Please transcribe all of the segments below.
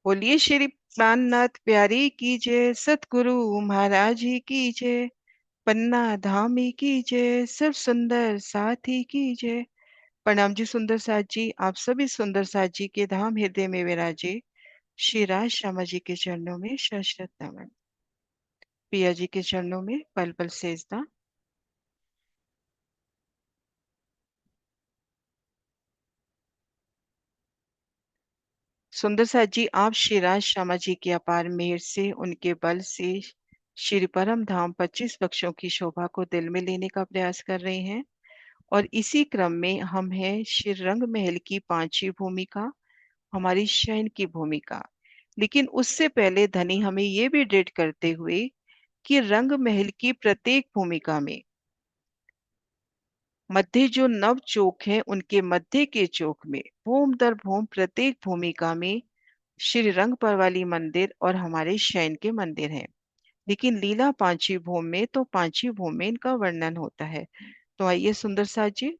बोलिए श्री प्राणनाथ प्यारी की जय, सतगुरु महाराज ही की जय, पन्ना धामी की जय, सब सुंदर साथी की जय। प्रणाम जी सुंदर साथ जी, आप सभी सुंदर साथ जी के धाम हृदय में विराजे श्री राज श्यामा जी के चरणों में शत नमन। पिया जी के चरणों में पल पल सेजदा। सुंदर साथ जी, आप श्री राज श्यामा जी की अपार मेहर से, उनके बल से श्री परम धाम 25 पक्षों की शोभा को दिल में लेने का प्रयास कर रहे हैं। और इसी क्रम में हम हैं श्री रंग महल की पांचवी भूमिका, हमारी शयन की भूमिका। लेकिन उससे पहले धनी हमें ये भी डेट करते हुए कि रंग महल की प्रत्येक भूमिका में मध्य जो नव चौक है, उनके मध्य के चौक में भूम दर भूम प्रत्येक भूमिका में श्री रंग परवाली मंदिर और हमारे शयन के मंदिर हैं। लेकिन लीला पांचवी भूम में तो पांचवी भूम में इनका वर्णन होता है। तो आइए सुंदर साथ जी,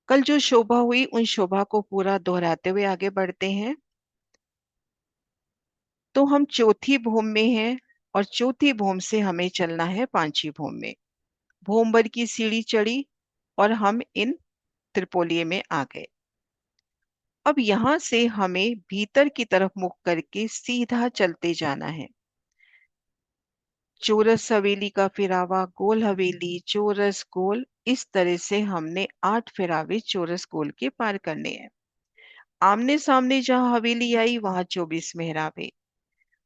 कल जो शोभा हुई उन शोभा को पूरा दोहराते हुए आगे बढ़ते हैं। तो हम चौथी भूम में हैं और चौथी भूम से हमें चलना है पांचवी भूम में। भूमभर की सीढ़ी चढ़ी और हम इन त्रिपोलिये में आ गए। अब यहां से हमें भीतर की तरफ मुख करके सीधा चलते जाना है। चौरस हवेली का फिरावा, गोल हवेली, चौरस, गोल, इस तरह से हमने 8 फिरावे चौरस गोल के पार करने हैं। आमने सामने जहां हवेली आई वहां 24 मेहराबे।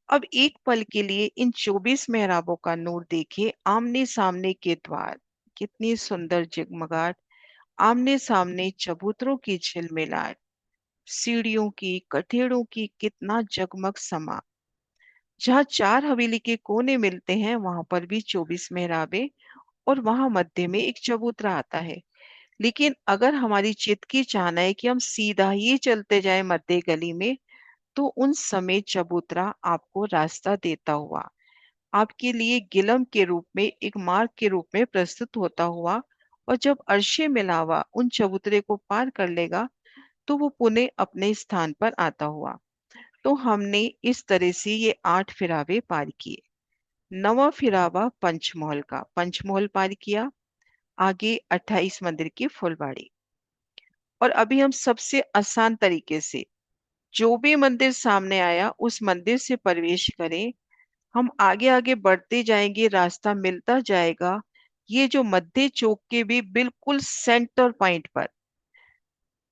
अब एक पल के लिए इन 24 मेहराबों का नूर देखिए। आमने सामने के द्वार, कितनी सुंदर जगमगाट। आमने सामने चबूतरों की झिलमिलाट, सीढ़ियों की, कठेड़ों की कितना जगमग समा। जहाँ 4 हवेली के कोने मिलते हैं वहां पर भी 24 मेहराबे और वहां मध्य में एक चबूतरा आता है। लेकिन अगर हमारी चित्त की चाहना है कि हम सीधा ही चलते जाएं मध्य गली में, तो उन समय चबूतरा आपको रास्ता देता हुआ, आपके लिए गिलम के रूप में, एक मार्ग के रूप में प्रस्तुत होता हुआ, और जब अर्शे मिलावा उन चबूतरे को पार कर लेगा तो वो पुनः अपने स्थान पर आता हुआ। तो हमने इस तरह से ये 8 फिरावे पार किए। नवा फिरावा पंचमहल का, पंचमहल पार किया। आगे 28 मंदिर की फुलबाड़ी। और अभी हम सबसे आसान तरीके से जो भी मंदिर सामने आया उस मंदिर से प्रवेश करें। हम आगे आगे बढ़ते जाएंगे, रास्ता मिलता जाएगा। ये जो मध्य चौक के भी बिल्कुल सेंटर पॉइंट पर,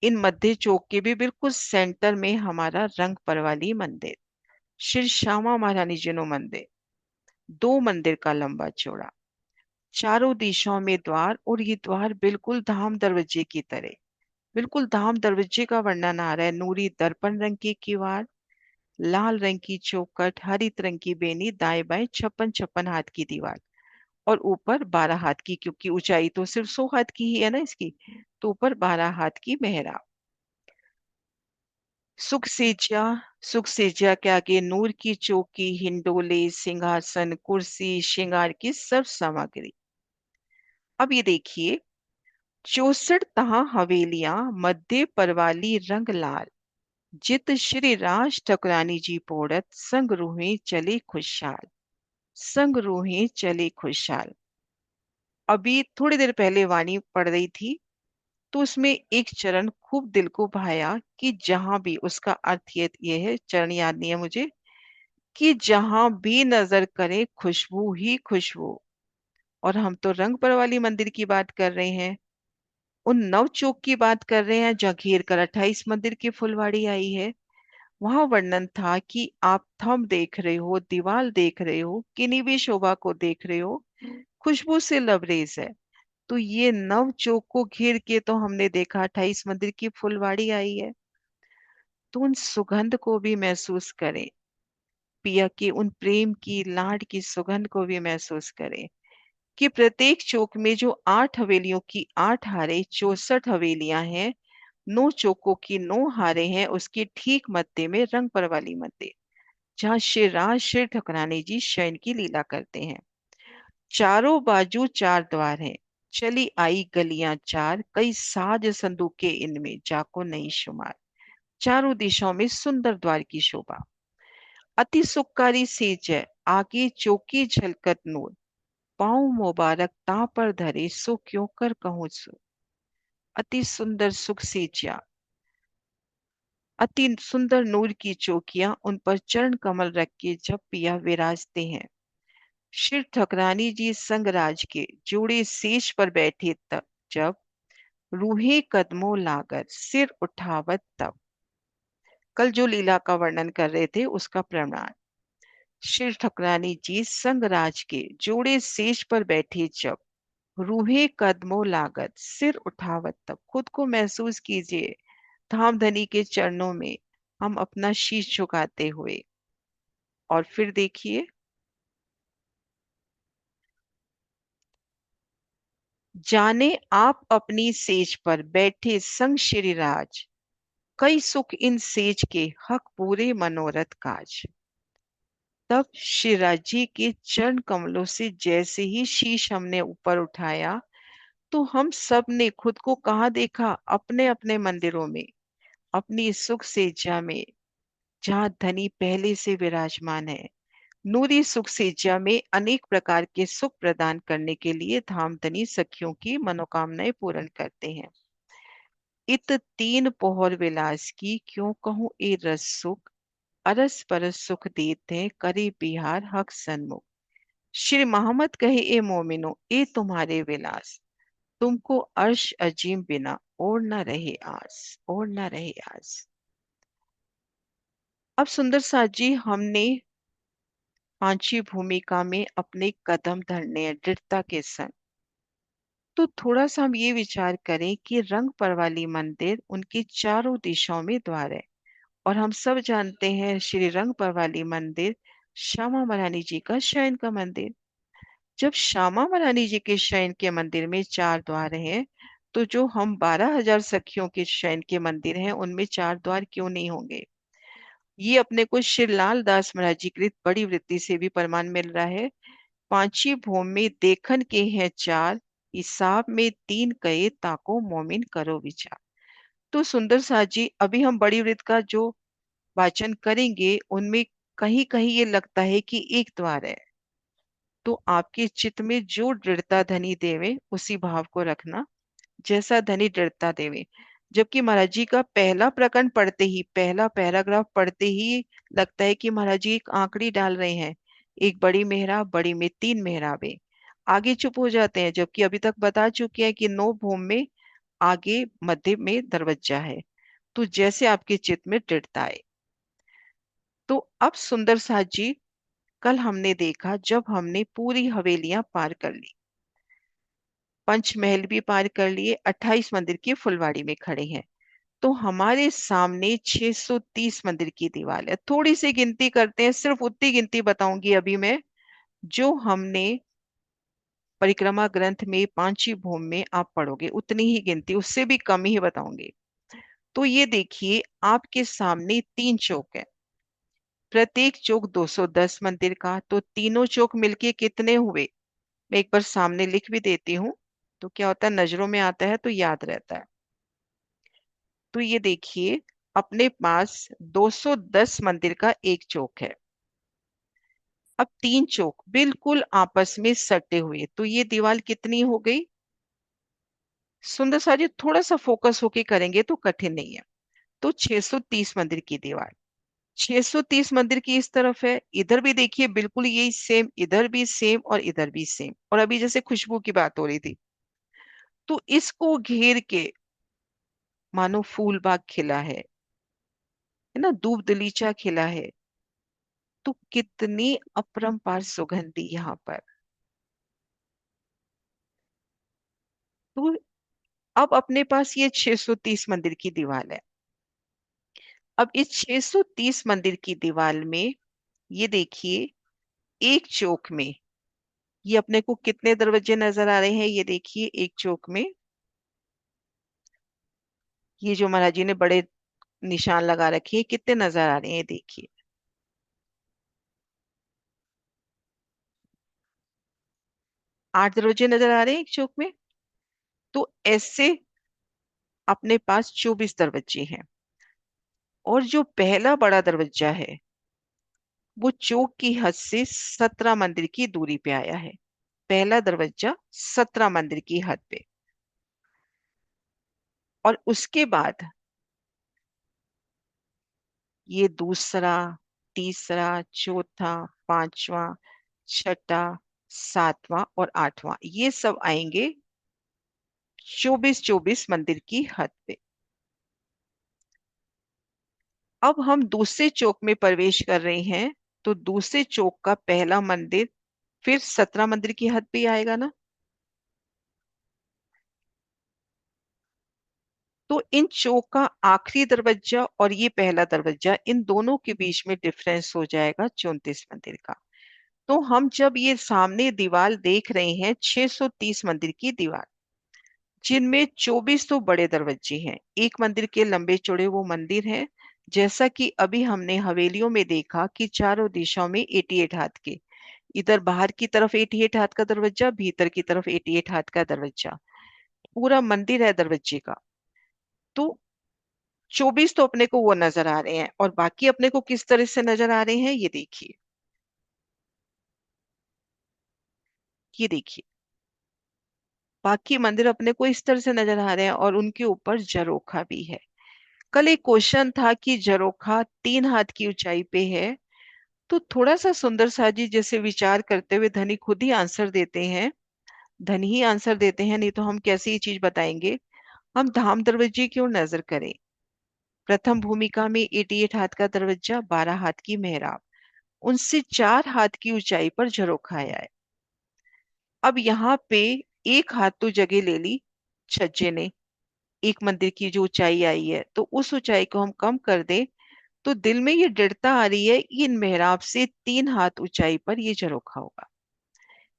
इन मध्य चौक के भी बिल्कुल सेंटर में हमारा रंग परवाली मंदिर, श्री श्यामा महारानी जिनो मंदिर, 2 मंदिर का लंबा चौड़ा, चारों दिशाओं में द्वार, और ये द्वार बिल्कुल धाम दरवाजे की तरह, बिल्कुल धाम दरवाजे का वर्णन आ रहा है। नूरी दर्पण रंग की किवाड़, लाल रंग की चौखट, हरित रंग की बेनी, दाएं बाएं 56-56 हाथ की दीवार, और ऊपर 12 हाथ की, क्योंकि ऊंचाई तो सिर्फ 100 हाथ की ही है ना इसकी, तो ऊपर 12 हाथ की मेहराब। सुख सेजा, सुख सेजा के आगे नूर की चौकी, हिंडोले, सिंहासन, कुर्सी, श्रृंगार की सब सामग्री। अब ये देखिए, 64 तहा हवेलियां, मध्य परवाली रंग लाल, जित श्री राज ठकुरानी जी पोड़त, संग रूहें चले खुशहाल, संग रूहें चले खुशहाल। अभी थोड़ी देर पहले वाणी पढ़ रही थी, तो उसमें एक चरण खूब दिल को भाया कि जहां भी, उसका अर्थ ये है, चरण याद नहीं है मुझे, कि जहां भी नजर करे खुशबू ही खुशबू। और हम तो रंग परवाली मंदिर की बात कर रहे हैं, उन नव चौक की बात कर रहे हैं जहाँ घेर कर 28 मंदिर की फुलवाड़ी आई है। वहां वर्णन था कि आप थंब देख रहे हो, दीवार देख रहे हो, किन्हीं भी शोभा को देख रहे हो, खुशबू से लबरेज है। तो ये नव चौक को घेर के तो हमने देखा 28 मंदिर की फुलवाड़ी आई है। तो उन सुगंध को भी महसूस करें, पिया की उन प्रेम की, लाड की सुगंध को भी महसूस करें कि प्रत्येक चौक में जो 8 हवेलियों की 8 हारे, 64 हवेलियां हैं, 9 चौकों की 9 हारे हैं, उसके ठीक मध्य में रंग परवाली मंदिर, जहाँ श्री राज श्री ठकुरानी जी शयन की लीला करते हैं। चारों बाजू 4 द्वार हैं। चली आई गलियां चार, कई साज संदूके इनमें, जाको नहीं शुमार। चारों दिशाओं में सुंदर द्वार की शोभा। अति सुखकारी सेज है, आगे चौकी झलकत नूर। पाँव मुबारक ता पर धरे, सो क्यों कर कहूँ सो। अति सुंदर सुख सेजा, अति सुंदर नूर की चौकियां, उन पर चरण कमल रख के जब पिया विराजते हैं। श्री ठकरानी जी संगराज के जोड़े शेष पर बैठे तब, जब रूहे कदमों लागर सिर उठावत तब। कल जो लीला का वर्णन कर रहे थे उसका प्रमाण। श्री ठकरानी जी संगराज के जोड़े शेष पर बैठे जब, रूहे कदमों लागत सिर उठावत तब। खुद को महसूस कीजिए धामधनी के चरणों में हम अपना शीश झुकाते हुए। और फिर देखिए, जाने आप अपनी सेज पर बैठे संग श्री राज, कई सुख इन सेज के हक पूरे मनोरथ काज। तब श्रीराज जी के चरण कमलों से जैसे ही शीश हमने ऊपर उठाया, तो हम सब ने खुद को कहाँ देखा, अपने अपने मंदिरों में, अपनी सुख सेजा में, जहाँ धनी पहले से विराजमान है। नूरी सुख सेजा में अनेक प्रकार के सुख प्रदान करने के लिए धामधनी सखियों की मनोकामनाएं पूर्ण करते हैं। इत तीन पोहर विलास की, क्यों कहूँ ए रस सुख। अरस परस सुख देते करे बिहार हक सन्मुख। श्री मोहम्मद कहे ए मोमिनो, ए तुम्हारे विलास, तुमको अर्श अजीम बिना और न रहे आस, और न रहे आस। अब सुंदर साथ जी हमने पांचवी भूमिका में अपने कदम धरने हैं दृढ़ता के संग। तो थोड़ा सा हम ये विचार करें कि रंग परवाली मंदिर उनकी चारों दिशाओं में द्वार है। और हम सब जानते हैं श्री रंग परवाली मंदिर श्यामा महारानी जी का शयन का मंदिर। जब श्यामा महारानी जी के शयन के मंदिर में चार द्वार हैं, तो जो हम 12,000 सखियों के शयन के मंदिर हैं उनमें चार द्वार क्यों नहीं होंगे। ये अपने को श्री लाल दास महाराज जी कृत बड़ी वृत्ति से भी प्रमाण मिल रहा है। पांची भूम में देखन के हैं चार, हिसाब में तीन कहे ताको मोमिन करो विचार। तो सुंदर साथ जी अभी हम बड़ी वृत्त का जो वाचन करेंगे उनमें कहीं कहीं ये लगता है कि एक द्वार है। तो आपके चित्त में जो दृढ़ता धनी देवे उसी भाव को रखना, जैसा धनी दृढ़ता देवे। जबकि महाराज जी का पहला प्रकरण पढ़ते ही, पहला पैराग्राफ पढ़ते ही लगता है कि महाराज जी एक आंकड़ी डाल रहे हैं, एक बड़ी मेहराब, बड़ी में तीन मेहराबें। आगे चुप हो जाते हैं, जबकि अभी तक बता चुके हैं कि 9 भूम में आगे मध्य में दरवाजा है। तो जैसे आपके चित्त में दृढ़ता है। तो अब सुंदर साथ जी, कल हमने देखा जब हमने पूरी हवेलियां पार कर ली, पंचमहल भी पार कर लिए, 28 मंदिर की फुलवाड़ी में खड़े हैं, तो हमारे सामने 630 मंदिर की दीवार है। थोड़ी सी गिनती करते हैं, सिर्फ उतनी गिनती बताऊंगी अभी मैं जो हमने परिक्रमा ग्रंथ में पांचवी भूम में आप पढ़ोगे, उतनी ही गिनती, उससे भी कम ही बताऊंगी। तो ये देखिए आपके सामने तीन चौक है, प्रत्येक चौक 210 मंदिर का, तो तीनों चौक मिलके कितने हुए। मैं एक बार सामने लिख भी देती हूँ, तो क्या होता है नजरों में आता है तो याद रहता है। तो ये देखिए अपने पास 210 मंदिर का एक चौक है। अब तीन चौक बिल्कुल आपस में सटे हुए, तो ये दीवार कितनी हो गई। सुंदर सा जी थोड़ा सा फोकस होके करेंगे तो कठिन नहीं है। तो 630 मंदिर की दीवार, 630 मंदिर की इस तरफ है, इधर भी देखिए बिल्कुल यही सेम, इधर भी सेम और इधर भी सेम। और अभी जैसे खुशबू की बात हो रही थी, तो इसको घेर के मानो फूल बाग खिला है ना, दूब दलीचा खिला है। तो कितनी अपरंपार सुगंधी यहाँ पर। तो अब अपने पास ये 630 मंदिर की दीवार है। अब इस 630 मंदिर की दीवार में ये देखिए एक चौक में ये अपने को कितने दरवाजे नजर आ रहे हैं। ये देखिए एक चौक में ये जो महाराज जी ने बड़े निशान लगा रखे हैं, कितने नजर आ रहे हैं देखिए। 8 दरवाजे नजर आ रहे हैं एक चौक में। तो ऐसे अपने पास 24 दरवाजे हैं। और जो पहला बड़ा दरवाजा है वो चौक की हद से 17 मंदिर की दूरी पे आया है। पहला दरवाजा 17 मंदिर की हद पे। और उसके बाद ये दूसरा, तीसरा, चौथा, पांचवा, छठा, सातवां और आठवां, ये सब आएंगे 24-24 मंदिर की हद पे। अब हम दूसरे चौक में प्रवेश कर रहे हैं, तो दूसरे चौक का पहला मंदिर फिर 17 मंदिर की हद पे ही आएगा ना। तो इन चौक का आखिरी दरवाजा और ये पहला दरवाजा, इन दोनों के बीच में डिफरेंस हो जाएगा 34 मंदिर का। तो हम जब ये सामने दीवार देख रहे हैं, 630 मंदिर की दीवार, जिनमें 24 तो बड़े दरवाजे हैं, एक मंदिर के लंबे चौड़े वो मंदिर हैं, जैसा कि अभी हमने हवेलियों में देखा कि चारों दिशाओं में 88 हाथ के, इधर बाहर की तरफ 88 हाथ का दरवाजा, भीतर की तरफ 88 हाथ का दरवाजा, पूरा मंदिर है दरवाजे का। तो 24 तो अपने को वो नजर आ रहे हैं, और बाकी अपने को किस तरह से नजर आ रहे हैं ये देखिए। ये देखिए, बाकी मंदिर अपने को इस तरह से नजर आ रहे हैं, और उनके ऊपर झरोखा भी है। कल एक क्वेश्चन था कि झरोखा 3 हाथ की ऊंचाई पे है, तो थोड़ा सा सुंदर सा जी जैसे विचार करते हुए धनी खुद ही आंसर देते हैं। धनी ही आंसर देते हैं, नहीं तो हम कैसे ये चीज बताएंगे। हम धाम दरवाजे क्यों नजर करें। प्रथम भूमिका में 88 हाथ का दरवाजा, 12 हाथ की मेहराब, उनसे 4 हाथ की ऊंचाई पर झरोखा आया है। अब यहाँ पे 1 हाथ तो जगह ले ली छज्जे ने, एक मंदिर की जो ऊंचाई आई है, तो उस ऊंचाई को हम कम कर दें, तो दिल में ये दृढ़ता आ रही है, इन मेहराब से 3 हाथ ऊंचाई पर ये झरोखा होगा।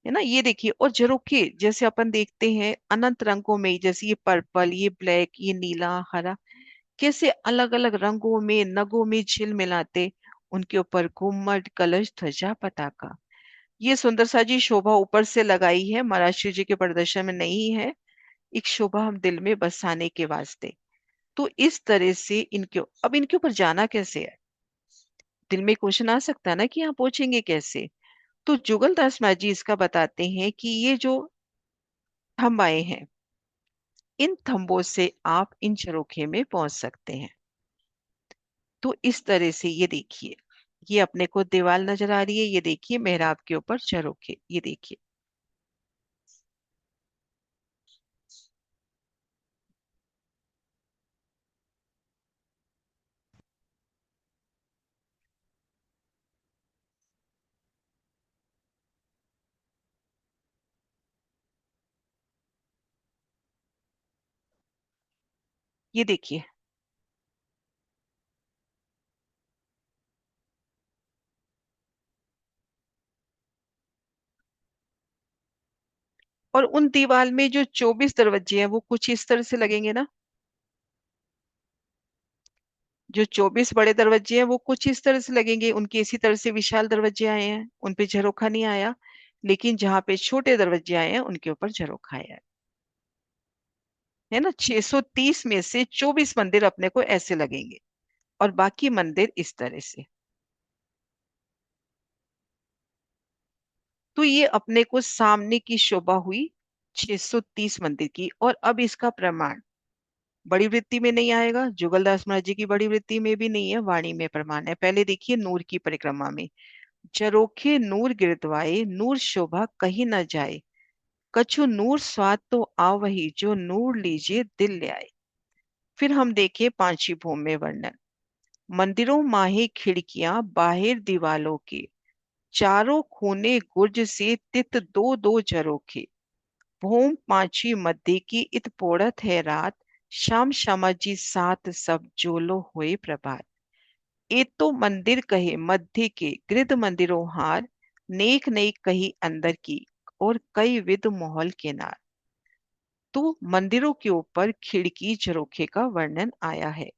है ना, ये देखिए। और झरोखे जैसे अपन देखते हैं अनंत रंगों में, जैसे ये पर्पल, ये ब्लैक, ये नीला, हरा, कैसे अलग अलग रंगों में नगों में झिल मिलाते, उनके ऊपर घुम्मट, कलश, ध्वजा, पताका। ये सुंदर सा जी शोभा ऊपर से लगाई है, महाराष्ट्र जी के प्रदर्शन में नहीं है, एक शोभा हम दिल में बसाने के वास्ते। तो इस तरह से इनके, अब इनके ऊपर जाना कैसे है, दिल में क्वेश्चन आ सकता है ना कि यहाँ पहुंचेंगे कैसे। तो जुगलदास मांझी इसका बताते हैं कि ये जो थंब आए हैं, इन थंबों से आप इन झरोखे में पहुंच सकते हैं। तो इस तरह से ये देखिए, ये अपने को दीवार नजर आ रही है, ये देखिए मेहराब के ऊपर झरोखे, ये देखिए। ये देखिए, और उन दीवार में जो 24 दरवाजे हैं वो कुछ इस तरह से लगेंगे ना। जो 24 बड़े दरवाजे हैं वो कुछ इस तरह से लगेंगे, उनके इसी तरह से विशाल दरवाजे आए हैं, उन पे झरोखा नहीं आया। लेकिन जहां पे छोटे दरवाजे आए हैं उनके ऊपर झरोखा आया है ना। 630 में से 24 मंदिर अपने को ऐसे लगेंगे, और बाकी मंदिर इस तरह से। तो ये अपने को सामने की शोभा हुई 630 मंदिर की। और अब इसका प्रमाण बड़ी वृत्ति में नहीं आएगा, जुगलदास महाराज जी की बड़ी वृत्ति में भी नहीं है, वाणी में प्रमाण है। पहले देखिए नूर की परिक्रमा में, झरोखे नूर गिरदवाए, नूर शोभा कहीं न जाए, कछु नूर स्वाद तो आवही, जो नूर लीजिए दिल ले आए। फिर हम देखे पांचवी भूमि में वर्णन, मंदिरों माहे खिड़कियां बाहिर दीवालों के, चारों कोने गुर्ज से तित दो दो झरोखे, भूम पांचवी मध्य की इत पोड़त है रात, शाम श्यामा जी सात सब जोलो हुए प्रभात। ए तो मंदिर कहे मध्य के, गृद मंदिरों हार, नेक नेक कही अंदर की, और कई विध महल के नार। तो मंदिरों के ऊपर खिड़की झरोखे का वर्णन आया है।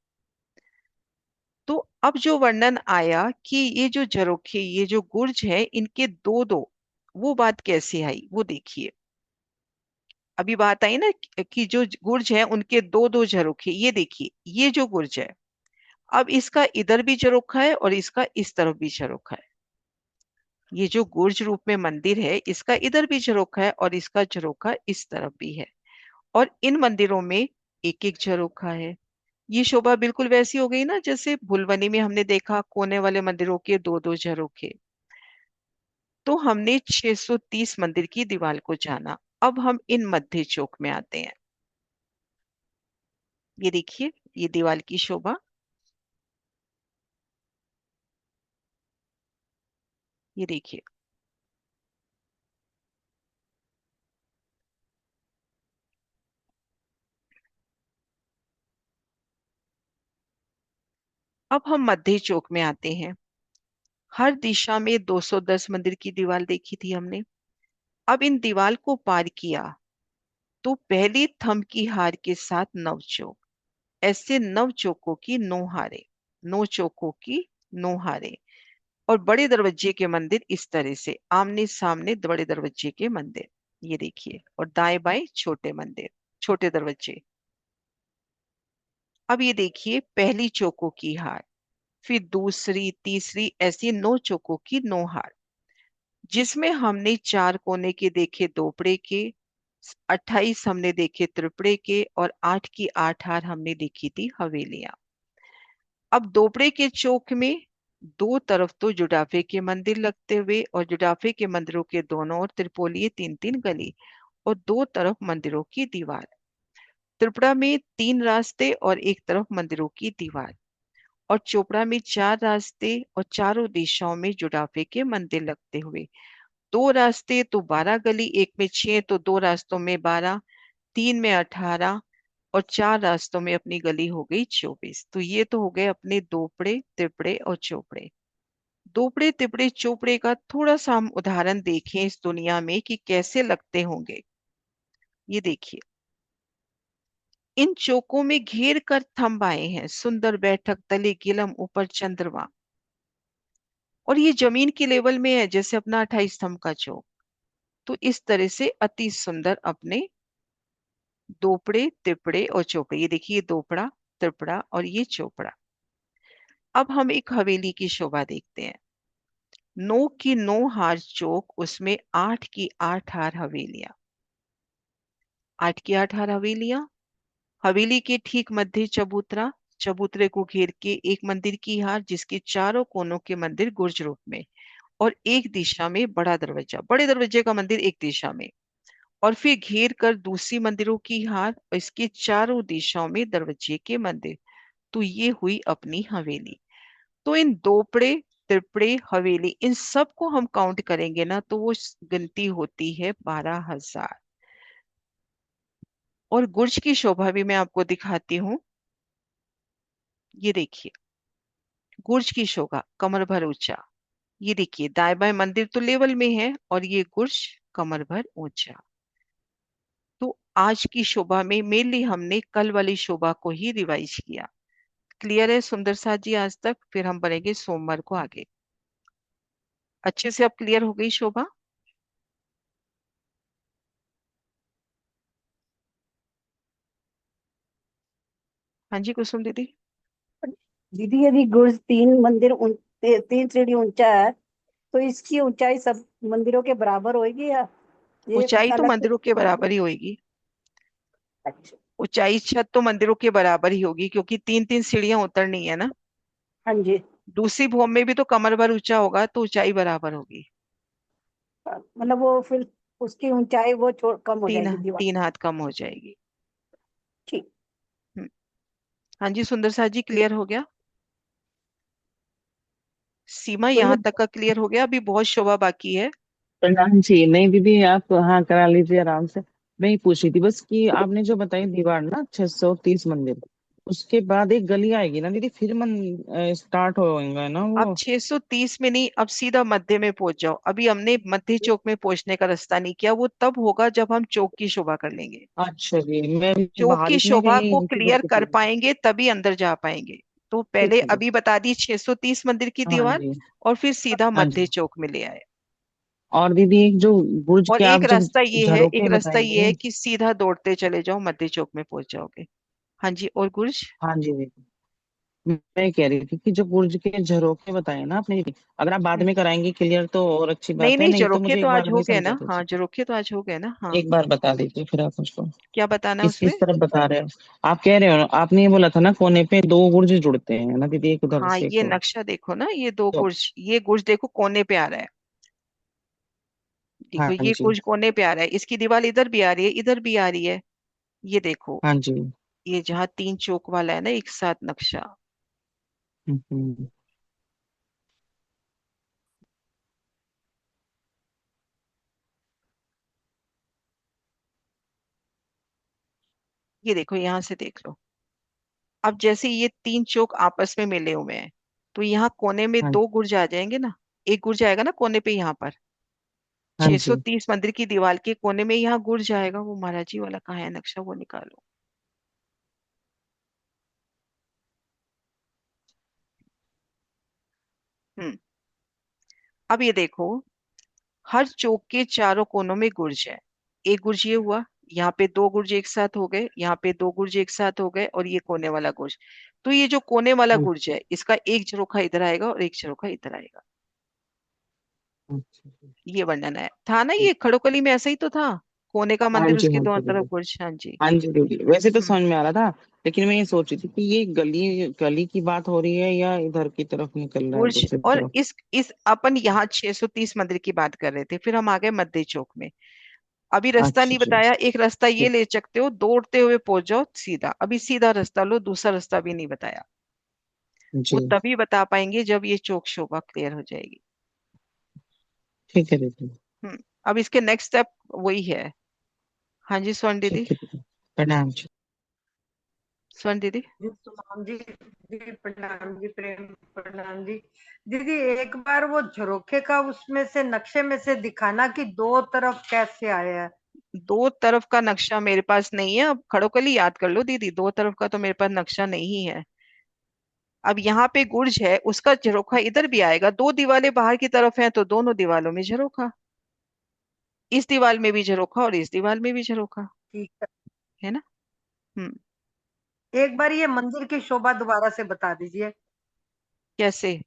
तो अब जो वर्णन आया कि ये जो झरोखे, ये जो गुर्ज है, इनके दो दो, वो बात कैसे आई वो देखिए। अभी बात आई ना कि जो गुर्ज है उनके दो दो झरोखे, ये देखिए ये जो गुर्ज है, अब इसका इधर भी झरोखा है और इसका इस तरफ भी झरोखा है। ये जो गुर्ज रूप में मंदिर है, इसका इधर भी झरोखा है और इसका झरोखा इस तरफ भी है। और इन मंदिरों में एक एक झरोखा है। ये शोभा बिल्कुल वैसी हो गई ना जैसे भुलवनी में हमने देखा कोने वाले मंदिरों के दो दो झरोखे। तो हमने 630 मंदिर की दीवार को जाना। अब हम इन मध्य चौक में आते हैं। ये देखिए, ये दीवार की शोभा, ये देखिए। अब हम मध्य चौक में आते हैं। हर दिशा में 210 मंदिर की दीवार देखी थी हमने। अब इन दीवार को पार किया तो पहली थंब की हार के साथ नव चौक, ऐसे नव चौकों की नौ हारे, नौ चौकों की नौ हारे। और बड़े दरवाजे के मंदिर इस तरह से आमने सामने, बड़े दरवाजे के मंदिर ये देखिए, और दाएं बाएं छोटे मंदिर, छोटे दरवाजे। अब ये देखिए पहली चौकों की हार, फिर दूसरी तीसरी, ऐसी नौ चौकों की नौ हार, जिसमें हमने चार कोने के देखे दोपड़े के, 28 हमने देखे त्रिपड़े के, और 8 की 8 हार हमने देखी थी हवेलियां। अब दोपड़े के चौक में दो तरफ तो जुडाफे के मंदिर लगते हुए, और जुडाफे के मंदिरों के दोनों ओर त्रिपोलीय तीन तीन गली, और दो तरफ मंदिरों की दीवार। त्रिपुरा में तीन रास्ते और एक तरफ मंदिरों की दीवार। और चोपड़ा में चार रास्ते और चारों दिशाओं में जुडाफे के मंदिर लगते हुए। दो रास्ते तो 12 गली, एक में 6 तो दो रास्तों में 12, तीन में 18, और चार रास्तों में अपनी गली हो गई 24। तो ये तो हो गए अपने दोपड़े तिपड़े और चोपड़े। दोपड़े तिपड़े चोपड़े का थोड़ा सा हम उदाहरण देखें इस दुनिया में कि कैसे लगते होंगे। ये देखिए, इन चौकों में घेर कर थंब आए हैं, सुंदर बैठक, तले गिलम, ऊपर चंद्रमा। और ये जमीन की लेवल में है जैसे अपना 28 स्तंभ का चौक। तो इस तरह से अति सुंदर अपने दोपड़े तिपड़े और चोपड़े, ये देखिए दोपड़ा त्रिपड़ा और ये चोपड़ा। अब हम एक हवेली की शोभा देखते हैं। 9 की 9 हार चौक, उसमें 8 की 8 हार हवेलियां, 8 की 8 हार हवेलियां। हवेली के ठीक मध्य चबूतरा, चबूतरे को घेर के एक मंदिर की हार, जिसके चारों कोनों के मंदिर गुर्ज रूप में, और एक दिशा में बड़ा दरवाजा, बड़े दरवाजे का मंदिर एक दिशा में, और फिर घेर कर दूसरी मंदिरों की हार, और इसके चारों दिशाओं में दरवाजे के मंदिर। तो ये हुई अपनी हवेली। तो इन दोपड़े त्रिपड़े हवेली, इन सब को हम काउंट करेंगे ना तो वो गिनती होती है 12,000। और गुर्ज की शोभा भी मैं आपको दिखाती हूँ। ये देखिए, गुर्ज की शोभा कमर भर ऊंचा। ये देखिए दाएं बाएं मंदिर तो लेवल में है, और ये गुर्ज कमर भर ऊंचा। तो आज की शोभा में मेनली हमने कल वाली शोभा को ही रिवाइज किया। क्लियर है सुंदर साथ जी आज तक? फिर हम बढ़ेंगे सोमवार को आगे। अच्छे से अब क्लियर हो गई शोभा? हाँ जी कुसुम दीदी। दीदी यदि गुर्ज तीन सीढ़ी ऊंचा है तो इसकी ऊंचाई सब मंदिरों के बराबर होगी या ये ऊंचाई तो अलग से? मंदिरों के बराबर ही होगी। अच्छा। ऊंचाई छत तो मंदिरों के बराबर ही होगी, क्योंकि तीन तीन सीढ़ियां उतरनी है ना। हाँ जी। दूसरी भूमि में भी तो कमर भर ऊंचा होगा, तो ऊंचाई बराबर होगी। मतलब वो फिर उसकी ऊंचाई वो कम हो तीन जाएगी दीवार। 3 हाथ कम हो जाएगी। ठीक। हम्म, हाँ जी सुंदर साथ जी क्लियर हो गया? सीमा तो ये यहाँ तक का क्लियर हो गया? अभी बहुत शोभा बाकी है। प्रणाम जी। नहीं दीदी, आप हाँ करा लीजिए आराम से। मैं ही पूछ रही थी बस कि आपने जो बताई दीवार ना 630 मंदिर, उसके बाद एक गली आएगी ना दीदी, फिर मन स्टार्ट होएगा ना अब वो? 630 में नहीं, अब सीधा मध्य में पहुंच जाओ। अभी हमने मध्य चौक में पहुंचने का रास्ता नहीं किया, वो तब होगा जब हम चौक की शोभा कर लेंगे। अच्छा जी, मैं चौक की बाहर में शोभा कहीं को इंतजार क्लियर कर कर रही हूँ। पाएंगे तभी अंदर जा पाएंगे। तो ठीक पहले है जी। अभी बता दी 630 मंदिर की हाँ दीवार, जी। और फिर सीधा हाँ मध्य जी। चौक में ले आए। और दीदी एक जो बुर्ज और के आप जब एक झरोखे रास्ता ये है बताएंगे। कि सीधा दौड़ते चले जाओ, मध्य चौक में पहुंच जाओगे। हाँ जी, और गुर्ज। हाँ जी दीदी, मैं कह रही थी कि जो बुर्ज के झरोखे बताए ना आपने दीदी, अगर आप बाद हम्म। में कराएंगे क्लियर तो और अच्छी नहीं बात है, नहीं, नहीं तो झरोखे मुझे तो एक आज बार हो भी गए समझा ना, हाँ दीजिए। झरोखे तो आज हो गए ना, हाँ। एक बार बता दीजिए फिर आप मुझको, क्या बताना है किस उसमें? किस तरफ बता रहे हो। आप कह रहे हो ना, आपने ये बोला था ना कोने पे दो बुर्ज जुड़ते हैं ना दीदी, एक उधर हाँ, से एक ये उधर। नक्शा देखो ना, ये दो तो गुर्ज, ये गुर्ज देखो कोने पे आ रहा है। देखो हाँ ये जी। गुर्ज कोने पे आ रहा है, इसकी दीवार इधर भी आ रही है, इधर भी आ रही है। ये देखो, हाँ जी। ये जहाँ तीन चौक वाला है ना एक साथ नक्शा। हम्म। ये देखो, यहाँ से देख लो। अब जैसे ये तीन चौक आपस में मिले हुए हैं, तो यहाँ कोने में हाँ दो गुर्ज आ जाएंगे ना। एक गुर्ज आएगा ना कोने पे, यहाँ पर हाँ जी। 630 मंदिर की दीवार के कोने में यहाँ गुर्ज आएगा। वो महाराज जी वाला कहाँ है नक्शा, वो निकालो। हम्म। अब ये देखो, हर चौक के चारों कोनों में गुर्ज है। एक गुर्ज ये हुआ, यहाँ पे दो गुर्ज एक साथ हो गए, यहाँ पे दो गुर्ज एक साथ हो गए, और ये कोने वाला गुर्ज। तो ये जो कोने वाला हाँ गुर्ज है, इसका एक झरोखा इधर आएगा और एक झरोखा इधर आएगा। अच्छा। ये वर्णन है, था ना ये खड़ोकली में ऐसा ही तो था। कोने का हाँ मंदिर, जी उसके हाँ दोनों जी तरफ दीदी। गुर्ज। हाँ जी। हाँ जी दीदी, वैसे तो हम्म। समझ में आ रहा था, लेकिन मैं ये सोच रही थी कि ये गली गली की बात हो रही है या इधर की तरफ निकल रहा है गुर्ज, दूसरी और तरफ। इस अपन यहाँ 630 मंदिर की बात कर रहे थे, फिर हम आ गए मध्य चौक में। अभी रास्ता अच्छा नहीं जी। बताया, एक रास्ता ये ठीक। ले सकते हो, दौड़ते हुए पहुंच जाओ सीधा। अभी सीधा रास्ता लो, दूसरा रास्ता भी नहीं बताया। वो जी। तभी बता पाएंगे जब ये चौक शोभा क्लियर हो जाएगी। ठीक है दीदी। हम्म। अब इसके नेक्स्ट स्टेप वही है। हाँ जी स्वर्ण दीदी। ठीक है दीदी। प्रणाम जी। स्वर्ण दीदी। जी सुनाम जी। जी प्रणाम जी, प्रेम प्रणाम जी। दीदी एक बार वो झरोखे का उसमें से नक्शे में से दिखाना कि दो तरफ कैसे आया है। दो तरफ का नक्शा मेरे पास नहीं है, अब खड़ोकली याद कर लो दीदी, दो तरफ का तो मेरे पास नक्शा नहीं है। अब यहाँ पे गुर्ज है, उसका झरोखा इधर भी आएगा। दो दीवारें बाहर की तरफ हैं, तो दोनों दीवारों में झरोखा। इस दीवार में भी झरोखा और इस दीवार में भी झरोखा। ठीक है। है ना। हम्म। एक बार ये मंदिर की शोभा दोबारा से बता दीजिए। कैसे?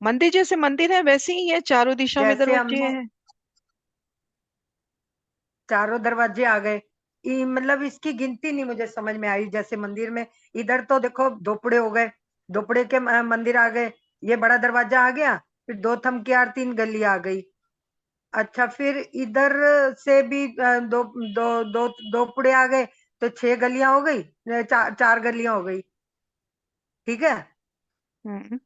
मंदिर जैसे मंदिर है वैसे ही है, चारों दिशा में जैसे दरवाजे हमने हैं। चारों दरवाजे आ गए, मतलब इसकी गिनती नहीं मुझे समझ में आई। जैसे मंदिर में इधर तो देखो दोपड़े हो गए, दोपड़े के मंदिर आ गए, ये बड़ा दरवाजा आ गया, फिर दो थमकियार तीन गली आ गई। अच्छा, फिर इधर से भी दो दो दो दो पुड़े आ गए, तो छह गलियां हो गई, चार गलियां हो गई। ठीक है। हम्म।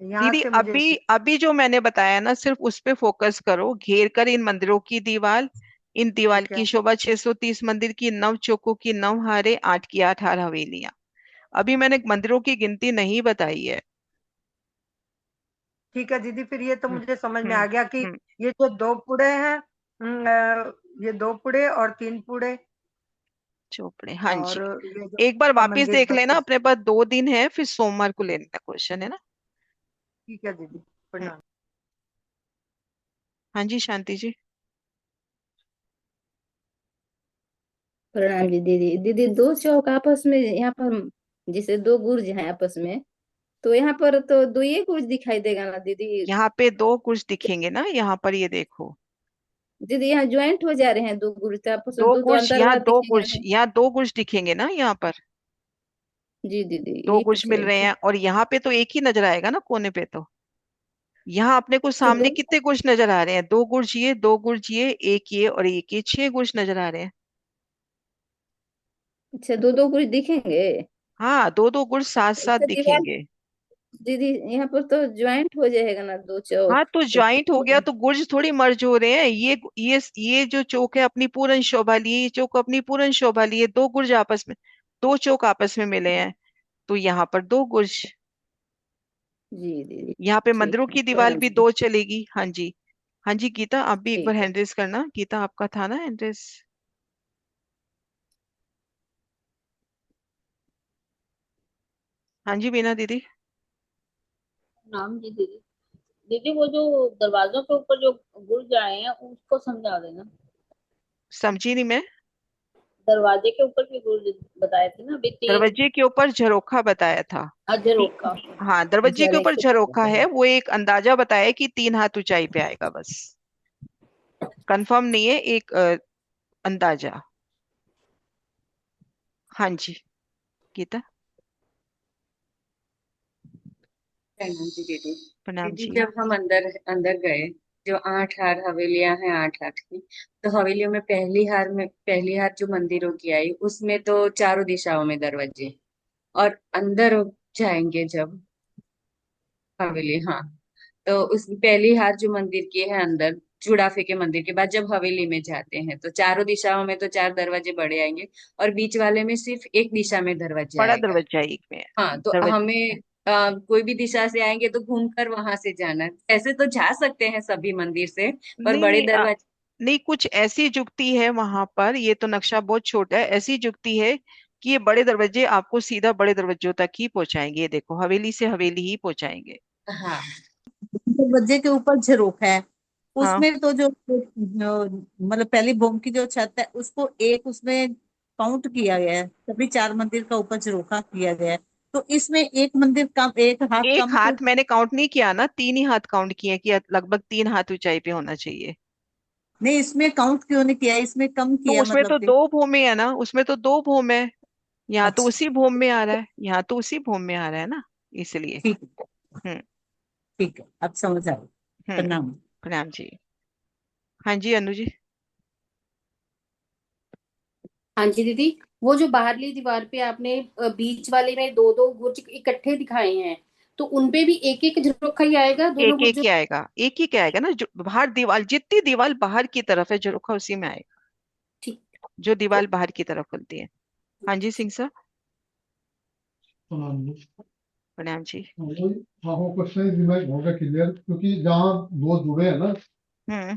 यहाँ दीदी से मुझे अभी अभी जो मैंने बताया ना, सिर्फ उस पे फोकस करो। घेर कर इन मंदिरों की दीवार, इन दीवार ठीक की है। शोभा 630 मंदिर की, नव चौकों की नव हारे, आठ की आठ हार हवेलियां। अभी मैंने मंदिरों की गिनती नहीं बताई है। ठीक है दीदी, फिर ये तो हम्म। मुझे समझ में हम्म। आ गया कि हम्म। ये जो दो पुड़े हैं, ये दो पुड़े और तीन पुड़े, चोपड़े, हाँ और जी। ये जो एक बार का वापस मंदिर देख लेना, अपने पास 2 दिन है, फिर सोमवार को लेना क्वेश्चन, है ना। ठीक है दीदी, हम्म। प्रणाम। हाँ जी शांति जी। प्रणाम जी दीदी। दीदी दो चौक आपस में यहाँ पर, जैसे दो गुर्ज हैं आपस में, तो यहाँ पर तो दो ही गुर्ज दिखाई देगा ना दीदी। यहाँ पे दो कुछ दिखेंगे ना, यहाँ पर ये देखो। दीदी यहाँ ज्वाइंट हो जा रहे हैं दो गुर्ज, तो आपस में दो दो तो गुर्ज, अंदर यहाँ बार दो दिखेगा गुर्ज, नहीं। यहाँ दो गुर्ज दिखेंगे ना यहाँ पर। जी दीदी, दो यही गुर्ज पूछ मिल रही रहे थी। हैं, और यहाँ पे तो एक ही नजर आएगा ना कोने पे तो। यहाँ अपने को तो सामने दो, कितने गुर्ज नजर आ रहे हैं? दो गुर्ज ये, दो गुर्ज ये और एक ये, 6 गुर्ज नजर आ रहे हैं। अच्छा दो दो गुर्ज दिखेंगे। हाँ, दो दो गुर्ज साथ साथ अच्छा दीवार, दिखेंगे। दीदी यहाँ पर तो ज्वाइंट हो जाएगा ना दो चौक, हाँ, तो तो ज्वाइंट हो गया तो गुर्ज थोड़ी मर्ज हो रहे हैं। ये जो चौक है अपनी पूर्ण शोभा लिए, ये चौक अपनी पूर्ण शोभा लिए, दो गुर्ज आपस में, दो चौक आपस में मिले हैं, तो यहाँ पर दो गुर्ज। जी दीदी। यहाँ पे ठीक मंदिरों है, की दीवार प्रणाम भी दीदी। दो चलेगी। हाँ जी। हाँ जी गीता, आप भी एक बार ठीक है। हैंड रेस करना। गीता आपका था ना हैंड रेस। हाँ जी बीना दीदी। नाम जी दीदी। दीदी वो जो दरवाजों के ऊपर जो गुर्ज आए हैं उसको समझा देना। समझी नहीं मैं। दरवाजे के ऊपर भी गुर्ज बताए थे ना अभी, तीन। दरवाजे के ऊपर झरोखा बताया था। अजर ती- का। हाँ, दरवाजे के ऊपर झरोखा है, वो एक अंदाजा बताया कि 3 हाथ ऊंचाई पे आएगा बस। कंफर्म नहीं है, एक अंदाजा। हाँ जी गीता। प्रणाम जी दीदी। प्रणाम दीदी जी। जब हम अंदर अंदर गए, जो 8 हार हवेलियां हैं 8 8 की, तो हवेलियों में पहली हार जो मंदिरों की आई उसमें तो चारों दिशाओं में दरवाजे, और अंदर जाएंगे जब हवेली, हाँ, तो उस पहली हार जो मंदिर की है अंदर, चुड़ाफे के मंदिर के बाद जब हवेली में जाते हैं तो चारों दिशाओं में तो 4 दरवाजे बड़े आएंगे, और बीच वाले में सिर्फ एक दिशा में दरवाजा बड़ा आएगा। दरवाजा एक में है। हाँ, तो दरवाजा हमें कोई भी दिशा से आएंगे तो घूमकर वहां से जाना है। ऐसे तो जा सकते हैं सभी मंदिर से, पर नहीं बड़े नहीं दरवाजे। नहीं, कुछ ऐसी जुक्ति है वहां पर, ये तो नक्शा बहुत छोटा है, ऐसी जुक्ति है कि ये बड़े दरवाजे आपको सीधा बड़े दरवाजों तक ही पहुंचाएंगे। ये देखो, हवेली से हवेली ही पहुंचाएंगे। हाँ, दरवाजे के ऊपर झरोखा है, हाँ, उसमें तो मतलब पहली भूम की जो छत है उसको एक उसमें काउंट किया गया है, तभी 4 मंदिर का ऊपर झरोखा किया गया है। तो इसमें एक मंदिर कम, एक हाथ एक कम क्यों? हाथ मैंने काउंट नहीं किया ना, 3 ही हाथ काउंट किए कि लगभग 3 हाथ ऊंचाई पे होना चाहिए। नहीं, इसमें काउंट क्यों नहीं किया, इसमें कम तो किया उसमें मतलब तो कि। 2 भूमि है ना, उसमें तो 2 भूम है। यहाँ तो अच्छा, उसी भूम में आ रहा है, यहाँ तो उसी भूम में आ रहा है ना, इसलिए। ठीक है, हम्म। ठीक है, अब समझ आया। हम्म। प्रणाम। प्रणाम जी। हाँ जी अनु जी। हाँ जी दीदी, वो जो बाहरली दीवार पे आपने बीच वाले में दो दो गुर्ज इकट्ठे दिखाए हैं, तो उनपे भी एक एक झरोखा ही आएगा दोनों एक एक गुर्जों? ही आएगा, एक ही क्या आएगा ना, जो बाहर दीवार, जितनी दीवार बाहर की तरफ है झरोखा उसी में आएगा, ठीक। जो दीवार बाहर की तरफ खुलती है। हाँ जी सिंह सर। हाँ प्रणाम जी। वही। हाँ, वो क्वेश्चन रिमेक होगा क्लियर, क्योंकि जहाँ दो जुड़े हैं ना, हम्म।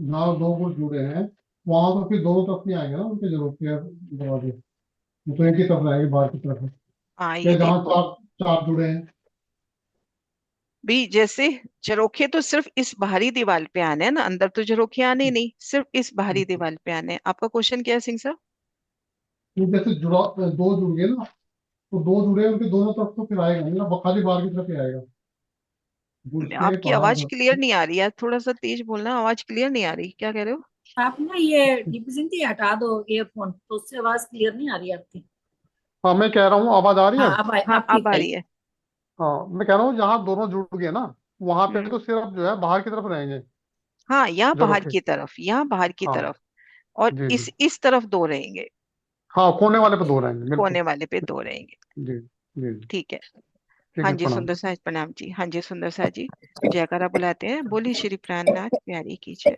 जहाँ दो गुण जुड़े हैं, वहां तो फिर दोनों तरफ नहीं आएंगे ना उनके जरूरत के दरवाजे, वो तो एक ही तरफ रहेंगे बाहर की तरफ। हाँ या ये जहाँ देखो, चार चार जुड़े हैं। भी जैसे झरोखे तो सिर्फ इस बाहरी दीवार पे आने हैं ना, अंदर तो झरोखे आने ही नहीं, सिर्फ इस बाहरी दीवार पे आने हैं। आपका क्वेश्चन क्या है सिंह सर? तो जैसे दो जुड़ गए ना, तो दो जुड़े हैं, उनके दोनों तरफ तो फिर आएगा नहीं ना, खाली बाहर की तरफ ही आएगा, गुर्ज के आपकी बाहर आवाज क्लियर नहीं आ रही है, थोड़ा सा तेज बोलना, आवाज क्लियर नहीं आ रही, क्या कह रहे हो? आप ना ये डिप्रेजेंट हटा दो ईयरफोन, तो उससे आवाज क्लियर नहीं आ रही आपकी। हाँ, मैं कह रहा हूँ, आवाज आ रही है हाँ अब? हाँ अब अब ठीक आ है। रही है। हाँ, मैं कह रहा हूँ जहाँ दोनों जुड़ गए ना, वहां पे हम्म। तो सिर्फ जो है बाहर की तरफ रहेंगे हाँ, यहाँ बाहर झरोखे। की तरफ, यहाँ बाहर की हाँ तरफ, और जी जी। इस तरफ 2 रहेंगे। हाँ, कोने वाले पे दो रहेंगे, बिल्कुल। कोने वाले पे 2 रहेंगे। जी जी जी। ठीक है। ठीक हाँ है, जी प्रणाम। सुंदर साज, प्रणाम जी। हाँ जी सुंदर साज जी, जयकारा बुलाते हैं, बोली श्री प्राणनाथ प्यारी की जय।